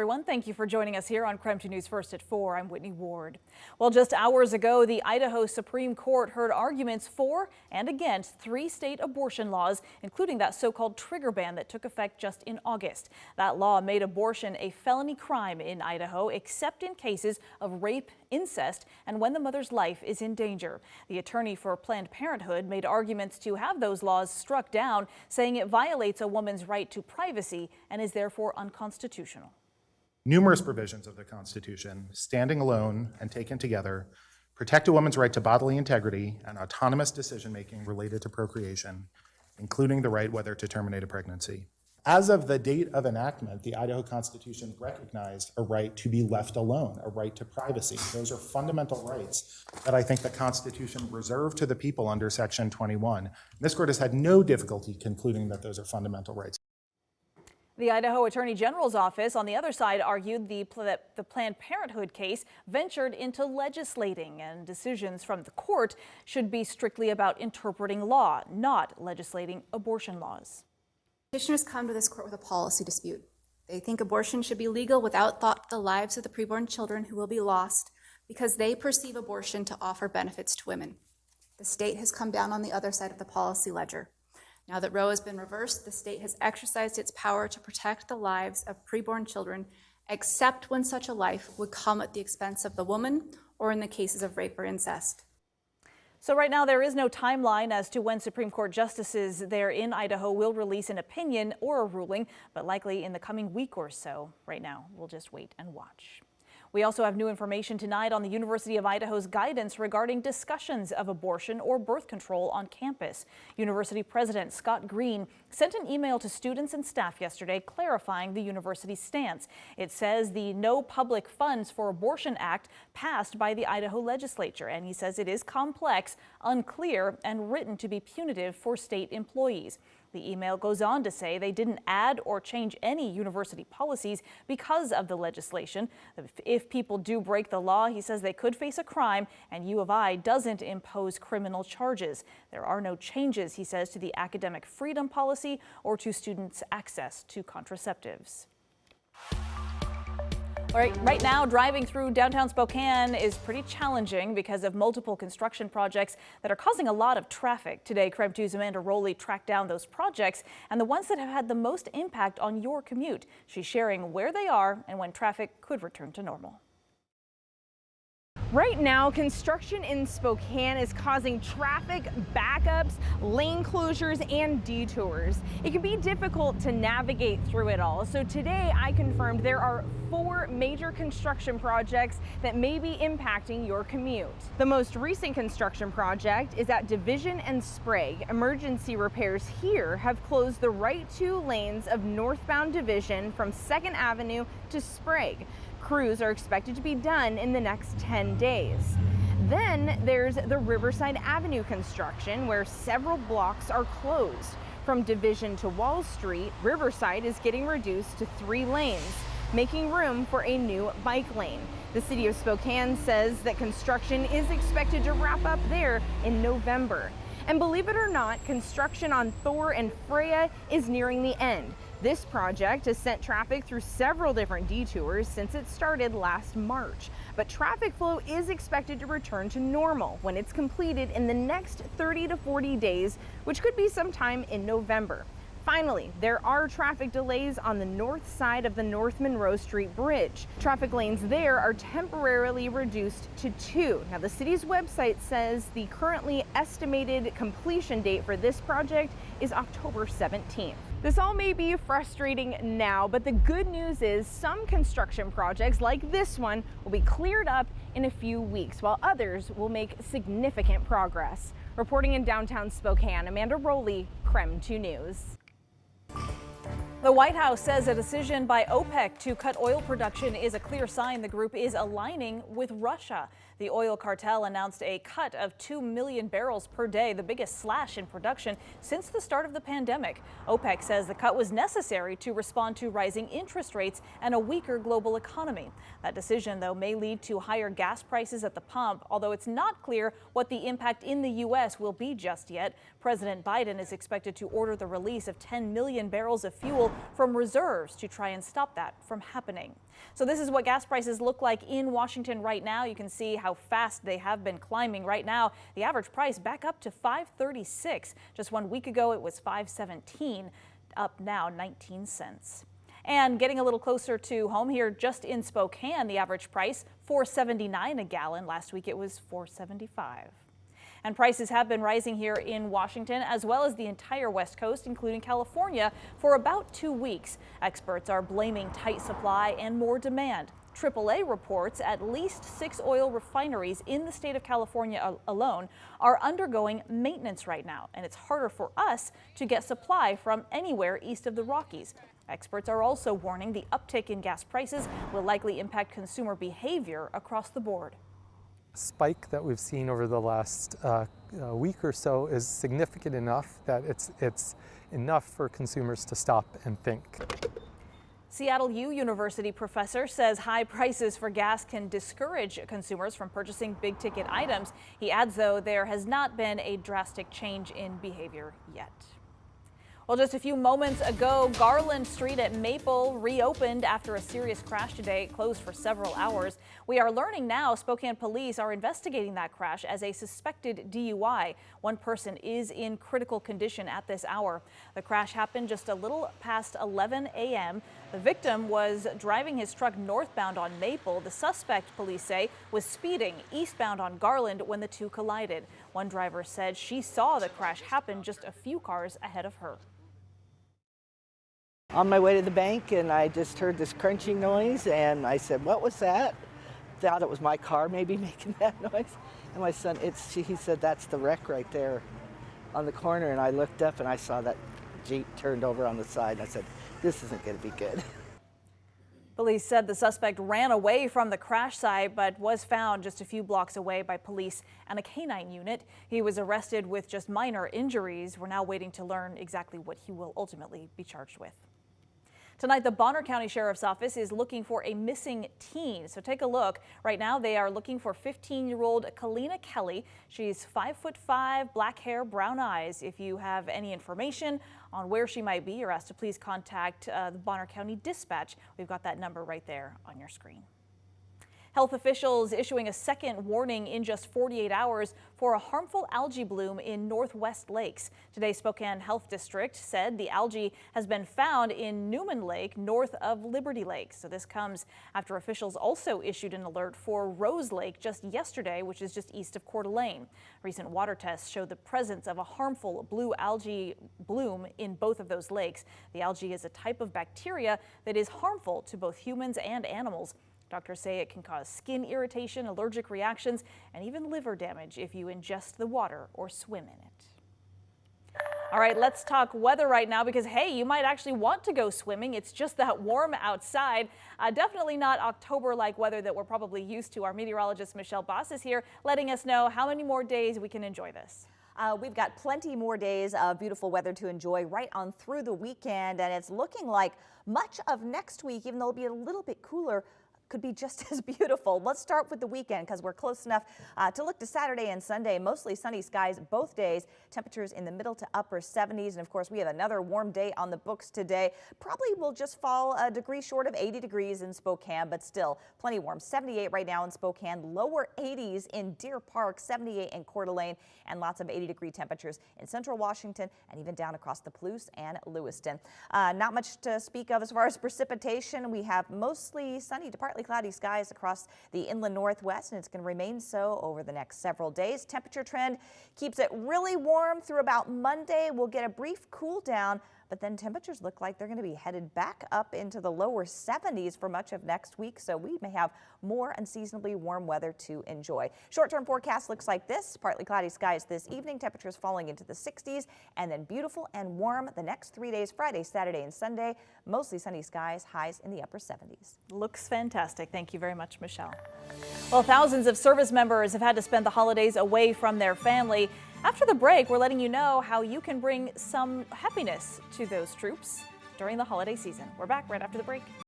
Everyone, thank you for joining us here on KREM 2 News First at 4. I'm Whitney Ward. Well, just hours ago, the Idaho Supreme Court heard arguments for and against 3 state abortion laws, including that so-called trigger ban that took effect just in August. That law made abortion a felony crime in Idaho, except in cases of rape, incest, and when the mother's life is in danger. The attorney for Planned Parenthood made arguments to have those laws struck down, saying it violates a woman's right to privacy and is therefore unconstitutional. Numerous provisions of the Constitution, standing alone and taken together, protect a woman's right to bodily integrity and autonomous decision-making related to procreation, including the right whether to terminate a pregnancy. As of the date of enactment, the Idaho Constitution recognized a right to be left alone, a right to privacy. Those are fundamental rights that I think the Constitution reserved to the people under Section 21. This court has had no difficulty concluding that those are fundamental rights. The Idaho Attorney General's office, on the other side, argued that the Planned Parenthood case ventured into legislating, and decisions from the court should be strictly about interpreting law, not legislating abortion laws. Petitioners come to this court with a policy dispute. They think abortion should be legal without thought to the lives of the preborn children who will be lost because they perceive abortion to offer benefits to women. The state has come down on the other side of the policy ledger. Now that Roe has been reversed, the state has exercised its power to protect the lives of preborn children, except when such a life would come at the expense of the woman or in the cases of rape or incest. So right now there is no timeline as to when Supreme Court justices there in Idaho will release an opinion or a ruling, but likely in the coming week or so. Right now, we'll just wait and watch. We also have new information tonight on the University of Idaho's guidance regarding discussions of abortion or birth control on campus. University President Scott Green sent an email to students and staff yesterday clarifying the university's stance. It says the No Public Funds for Abortion Act passed by the Idaho legislature, and he says it is complex, unclear, and written to be punitive for state employees. The email goes on to say they didn't add or change any university policies because of the legislation. If people do break the law, he says they could face a crime, and U of I doesn't impose criminal charges. There are no changes, he says, to the academic freedom policy or to students' access to contraceptives. All right, right now, driving through downtown Spokane is pretty challenging because of multiple construction projects that are causing a lot of traffic. Today, KREM 2's Amanda Rowley tracked down those projects and the ones that have had the most impact on your commute. She's sharing where they are and when traffic could return to normal. Right now, construction in Spokane is causing traffic backups, lane closures, and detours. It can be difficult to navigate through it all. So today I confirmed there are 4 major construction projects that may be impacting your commute. The most recent construction project is at Division and Sprague. Emergency repairs here have closed the right 2 lanes of northbound Division from 2nd Avenue to Sprague. Crews are expected to be done in the next 10 days. Then there's the Riverside Avenue construction, where several blocks are closed. From Division to Wall Street, Riverside is getting reduced to 3 lanes, making room for a new bike lane. The city of Spokane says that construction is expected to wrap up there in November. And believe it or not, construction on Thor and Freya is nearing the end. This project has sent traffic through several different detours since it started last March. But traffic flow is expected to return to normal when it's completed in the next 30 to 40 days, which could be sometime in November. Finally, there are traffic delays on the north side of the North Monroe Street Bridge. Traffic lanes there are temporarily reduced to 2. Now, the city's website says the currently estimated completion date for this project is October 17th. This all may be frustrating now, but the good news is some construction projects like this one will be cleared up in a few weeks, while others will make significant progress. Reporting in downtown Spokane, Amanda Rowley, KREM 2 News. The White House says a decision by OPEC to cut oil production is a clear sign the group is aligning with Russia. The oil cartel announced a cut of 2 million barrels per day, the biggest slash in production since the start of the pandemic. OPEC says the cut was necessary to respond to rising interest rates and a weaker global economy. That decision, though, may lead to higher gas prices at the pump, although it's not clear what the impact in the U.S. will be just yet. President Biden is expected to order the release of 10 million barrels of fuel pull from reserves to try and stop that from happening. So this is what gas prices look like in Washington right now. You can see how fast they have been climbing. Right now, the average price back up to $5.36. Just 1 week ago, it was $5.17, up now 19 cents. And getting a little closer to home here, just in Spokane, the average price $4.79 a gallon. Last week it was $4.75. And prices have been rising here in Washington as well as the entire West Coast, including California, for about 2 weeks. Experts are blaming tight supply and more demand. AAA reports at least 6 oil refineries in the state of California alone are undergoing maintenance right now, and it's harder for us to get supply from anywhere east of the Rockies. Experts are also warning the uptick in gas prices will likely impact consumer behavior across the board. Spike that we've seen over the last week or so is significant enough that it's enough for consumers to stop and think. Seattle U University professor says high prices for gas can discourage consumers from purchasing big ticket items. He adds, though, there has not been a drastic change in behavior yet. Well, just a few moments ago, Garland Street at Maple reopened after a serious crash today. It closed for several hours. We are learning now Spokane police are investigating that crash as a suspected DUI. One person is in critical condition at this hour. The crash happened just a little past 11 a.m. The victim was driving his truck northbound on Maple. The suspect, police say, was speeding eastbound on Garland when the two collided. One driver said she saw the crash happen just a few cars ahead of her. On my way to the bank, and I just heard this crunching noise, and I said, "What was that?" Thought it was my car maybe making that noise. And my son, he said, "That's the wreck right there on the corner." And I looked up and I saw that Jeep turned over on the side. And I said, "This isn't going to be good." Police said the suspect ran away from the crash site but was found just a few blocks away by police and a canine unit. He was arrested with just minor injuries. We're now waiting to learn exactly what he will ultimately be charged with. Tonight, the Bonner County Sheriff's Office is looking for a missing teen. So take a look. Right now, they are looking for 15-year-old Kalina Kelly. She's 5'5", black hair, brown eyes. If you have any information on where she might be, you're asked to please contact the Bonner County Dispatch. We've got that number right there on your screen. Health officials issuing a second warning in just 48 hours for a harmful algae bloom in Northwest Lakes. Today, Spokane Health District said the algae has been found in Newman Lake north of Liberty Lake. So this comes after officials also issued an alert for Rose Lake just yesterday, which is just east of Coeur d'Alene. Recent water tests showed the presence of a harmful blue algae bloom in both of those lakes. The algae is a type of bacteria that is harmful to both humans and animals. Doctors say it can cause skin irritation, allergic reactions, and even liver damage if you ingest the water or swim in it. All right, let's talk weather right now because, hey, you might actually want to go swimming. It's just that warm outside. Definitely not October-like weather that we're probably used to. Our meteorologist, Michelle Boss, is here letting us know how many more days we can enjoy this. We've got plenty more days of beautiful weather to enjoy right on through the weekend, and it's looking like much of next week, even though it'll be a little bit cooler, could be just as beautiful. Let's start with the weekend because we're close enough to look to Saturday and Sunday. Mostly sunny skies both days. Temperatures in the middle to upper 70s. And of course, we have another warm day on the books today. Probably will just fall a degree short of 80 degrees in Spokane, but still plenty warm. 78 right now in Spokane, lower 80s in Deer Park, 78 in Coeur d'Alene, and lots of 80-degree temperatures in central Washington and even down across the Palouse and Lewiston. Not much to speak of as far as precipitation. We have mostly sunny to partly cloudy skies across the inland northwest, and it's going to remain so over the next several days. Temperature trend keeps it really warm through about Monday. We'll get a brief cool down, but then temperatures look like they're going to be headed back up into the lower 70s for much of next week, so we may have more unseasonably warm weather to enjoy. Short-term forecast looks like this. Partly cloudy skies this evening, temperatures falling into the 60s, and then beautiful and warm the next 3 days, Friday, Saturday, and Sunday. Mostly sunny skies, highs in the upper 70s. Looks fantastic. Thank you very much, Michelle. Well, thousands of service members have had to spend the holidays away from their family. After the break, we're letting you know how you can bring some happiness to those troops during the holiday season. We're back right after the break.